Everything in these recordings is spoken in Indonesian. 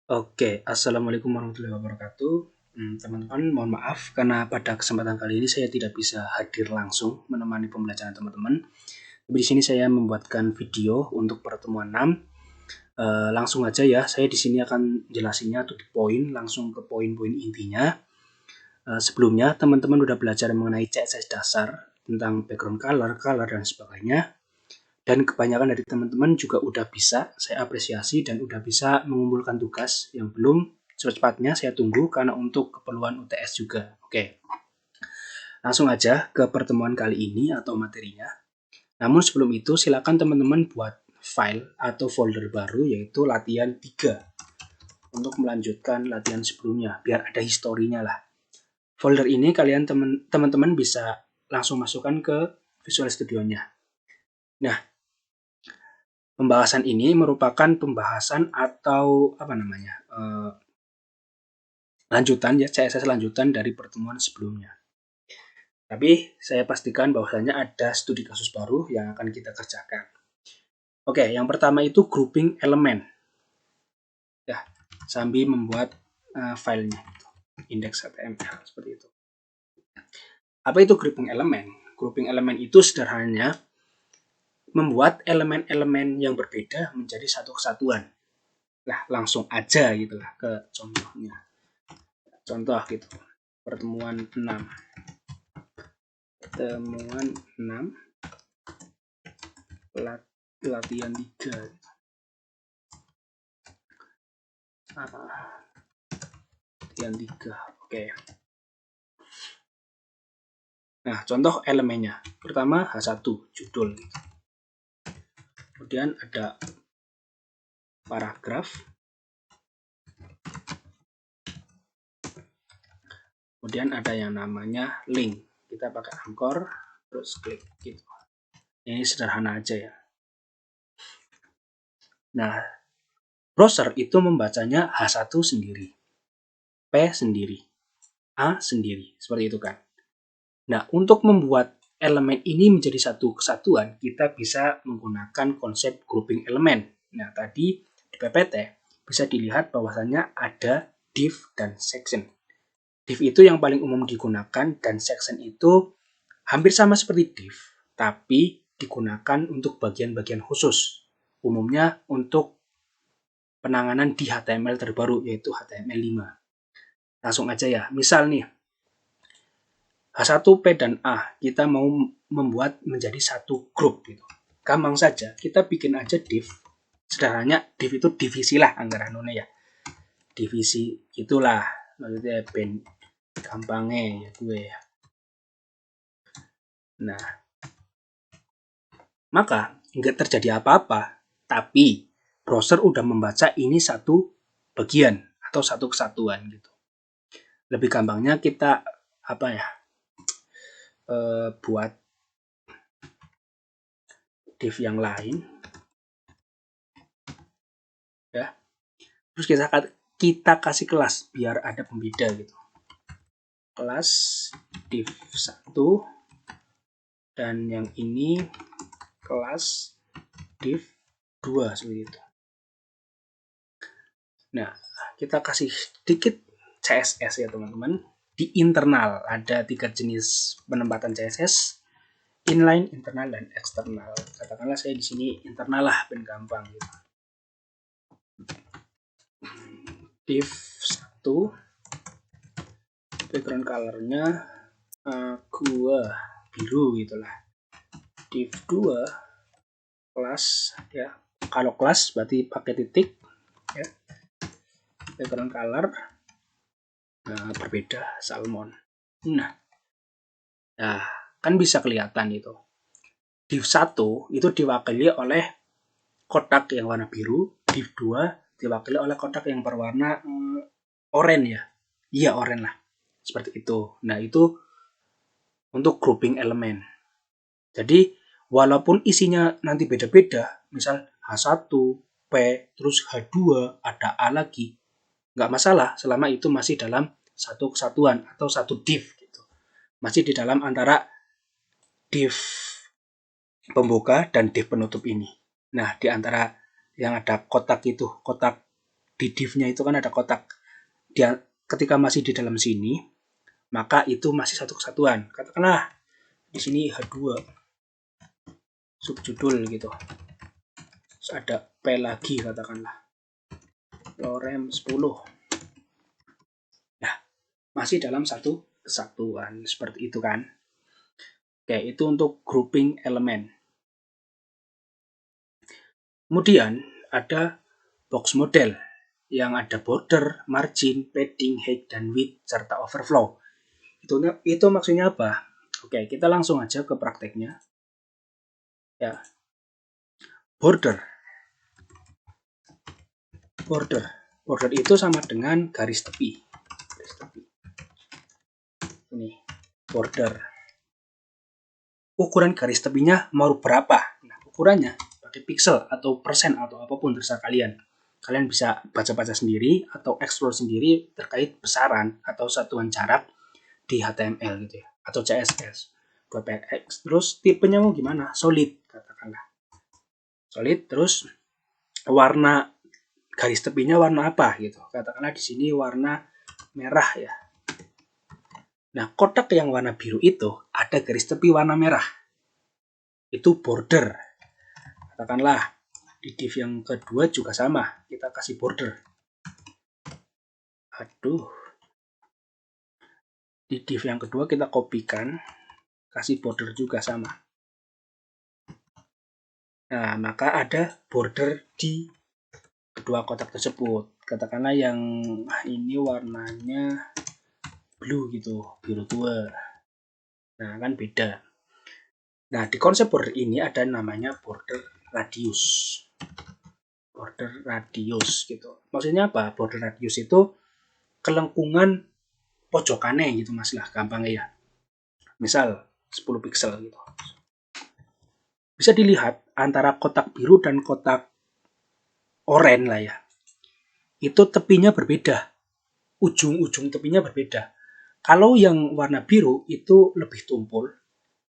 Oke, assalamualaikum warahmatullahi wabarakatuh. Teman-teman, mohon maaf karena pada kesempatan kali ini saya tidak bisa hadir langsung menemani pembelajaran teman-teman. Tapi di sini saya membuatkan video untuk pertemuan 6. Langsung aja ya, saya di sini akan jelasinnya to the point, langsung ke poin-poin intinya. Sebelumnya teman-teman udah belajar mengenai CSS dasar tentang background color dan sebagainya. Dan kebanyakan dari teman-teman juga udah bisa, saya apresiasi dan udah bisa mengumpulkan tugas. Yang belum, secepatnya saya tunggu karena untuk keperluan UTS juga. Oke, langsung aja ke pertemuan kali ini atau materinya. Namun sebelum itu silakan teman-teman buat file atau folder baru yaitu latihan 3 untuk melanjutkan latihan sebelumnya biar ada historinya lah. Folder ini kalian teman-teman bisa langsung masukkan ke Visual Studio-nya. Nah, pembahasan ini merupakan pembahasan atau lanjutan ya, CSS lanjutan dari pertemuan sebelumnya. Tapi saya pastikan bahwasanya ada studi kasus baru yang akan kita kerjakan. Oke, yang pertama itu grouping elemen. Ya, sambil membuat filenya, index.html seperti itu. Apa itu grouping elemen? Grouping elemen itu sederhananya membuat elemen-elemen yang berbeda menjadi satu kesatuan. Lah, langsung aja gitu lah ke contohnya. Contoh gitu. Pertemuan 6. Latihan 3. Latihan 3. Oke. Nah, contoh elemennya. Pertama H1, judul. Kemudian ada paragraf. Kemudian ada yang namanya link. Kita pakai Anchor, terus klik gitu. Ini sederhana aja ya. Nah, browser itu membacanya H1 sendiri, P sendiri, A sendiri, seperti itu kan. Nah, untuk membuat elemen ini menjadi satu kesatuan, kita bisa menggunakan konsep grouping elemen. Nah, tadi di PPT bisa dilihat bahwasannya ada div dan section. Div itu yang paling umum digunakan dan section itu hampir sama seperti div, tapi digunakan untuk bagian-bagian khusus. Umumnya untuk penanganan di HTML terbaru yaitu HTML5. Langsung aja ya, misal nih H1, P, dan A kita mau membuat menjadi satu grup gitu. Gampang saja, kita bikin aja div. Sederhananya div itu divisi lah anggarannya ya. Divisi itulah maksudnya ben gampangnya ya gue ya. Nah, maka nggak terjadi apa-apa, tapi browser udah membaca ini satu bagian atau satu kesatuan gitu. Lebih gampangnya kita buat div yang lain ya. Terus kita kasih kelas biar ada pembeda gitu. Kelas div 1 dan yang ini kelas div 2 seperti itu. Nah, kita kasih sedikit CSS ya teman-teman. Di internal ada 3 jenis penempatan CSS, inline, internal, dan eksternal. Katakanlah saya di sini internal lah, ben gampang gitu. Div 1 background colornya gua biru gitulah. Div 2 kelas ya. Kalau kelas berarti pakai titik ya. Background color berbeda salmon. Nah, kan bisa kelihatan itu. Div 1 itu diwakili oleh kotak yang warna biru, div 2 diwakili oleh kotak yang berwarna oranye ya. Iya, oranye lah. Seperti itu. Nah, itu untuk grouping elemen. Jadi, walaupun isinya nanti beda-beda, misal H1, P, terus H2, ada A lagi, nggak masalah selama itu masih dalam satu kesatuan atau satu div gitu. Masih di dalam antara div pembuka dan div penutup ini. Nah, di antara yang ada kotak itu, kotak di div-nya itu kan ada kotak. Dia ketika masih di dalam sini, maka itu masih satu kesatuan. Katakanlah di sini H2 subjudul gitu. Terus ada P lagi katakanlah. Lorem 10. Nah, masih dalam satu kesatuan seperti itu kan. Oke, itu untuk grouping elemen. Kemudian ada box model yang ada border, margin, padding, height, dan width, serta overflow. Itu maksudnya apa? Oke, kita langsung aja ke prakteknya. Ya, border itu sama dengan garis tepi. Ini border. Ukuran garis tepinya mau berapa? Nah, ukurannya pakai pixel atau persen atau apapun terserah kalian. Kalian bisa baca-baca sendiri atau explore sendiri terkait besaran atau satuan jarak di HTML gitu ya, atau CSS. Terus tipenya mau gimana? Solid katakanlah. Solid, terus warna garis tepinya warna apa gitu. Katakanlah di sini warna merah ya. Nah, kotak yang warna biru itu ada garis tepi warna merah. Itu border. Katakanlah di div yang kedua juga sama, kita kasih border. Di div yang kedua kita kopikan, kasih border juga sama. Nah, maka ada border di kedua kotak tersebut. Katakanlah yang ini warnanya blue gitu, biru tua. Nah, kan beda. Nah, di konsep border ini ada namanya border radius. Border radius gitu. Maksudnya apa? Border radius itu kelengkungan pojokannya gitu mas lah, gampang ya. Misal 10 pixel gitu. Bisa dilihat antara kotak biru dan kotak oranye lah ya. Itu tepinya berbeda. Ujung-ujung tepinya berbeda. Kalau yang warna biru itu lebih tumpul,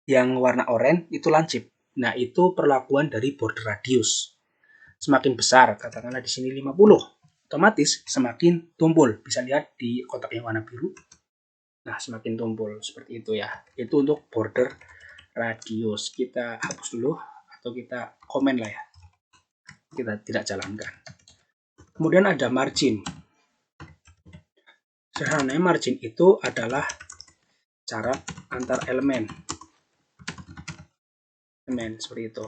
yang warna oranye itu lancip. Nah, itu perlakuan dari border radius. Semakin besar, katakanlah di sini 50, otomatis semakin tumpul. Bisa lihat di kotak yang warna biru. Nah, semakin tumpul seperti itu ya. Itu untuk border radius. Kita hapus dulu atau kita komen lah ya. Kita tidak jalankan. Kemudian ada margin. Sederhananya margin itu adalah jarak antar elemen. Seperti itu.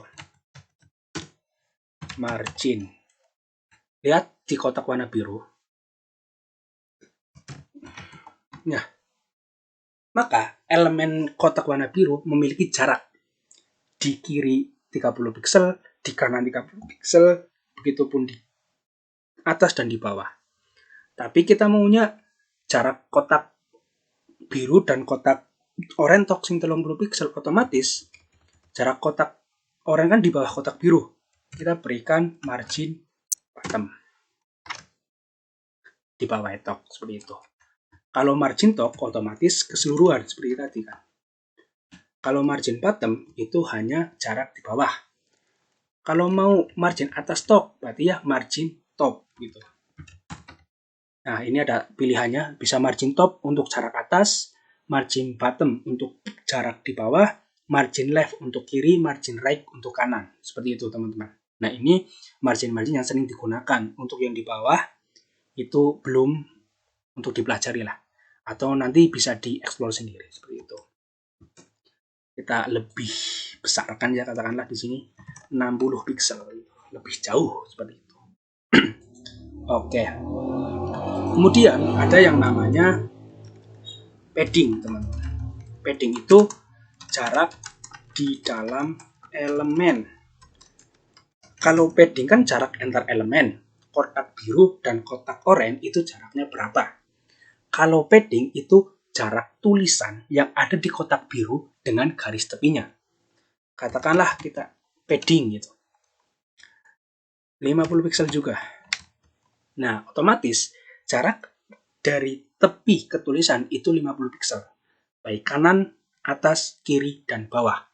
Margin. Lihat di kotak warna biru. Nah, maka elemen kotak warna biru memiliki jarak di kiri 30 pixel, di kanan 30 pixel, begitupun di atas dan di bawah. Tapi kita maunya jarak kotak biru dan kotak oranye tok sing 30 pixel, otomatis jarak kotak oranye kan di bawah kotak biru. Kita berikan margin bottom. Di bawah tok seperti itu. Kalau margin top otomatis keseluruhan seperti tadi kan. Kalau margin bottom itu hanya jarak di bawah. Kalau mau margin atas top berarti ya margin top gitu. Nah, ini ada pilihannya, bisa margin top untuk jarak atas, margin bottom untuk jarak di bawah, margin left untuk kiri, margin right untuk kanan. Seperti itu teman-teman. Nah, ini margin-margin yang sering digunakan. Untuk yang di bawah itu belum untuk dipelajari lah. Atau nanti bisa dieksplor sendiri seperti itu. Kita lebih besarkan ya, katakanlah di sini 60 pixel, lebih jauh seperti itu. Oke. Kemudian ada yang namanya padding, teman-teman. Padding itu jarak di dalam elemen. Kalau padding kan jarak antar elemen. Kotak biru dan kotak oranye itu jaraknya berapa? Kalau padding itu jarak tulisan yang ada di kotak biru dengan garis tepinya. Katakanlah kita padding gitu. 50 pixel juga. Nah, otomatis jarak dari tepi ke tulisan itu 50 pixel. Baik kanan, atas, kiri, dan bawah.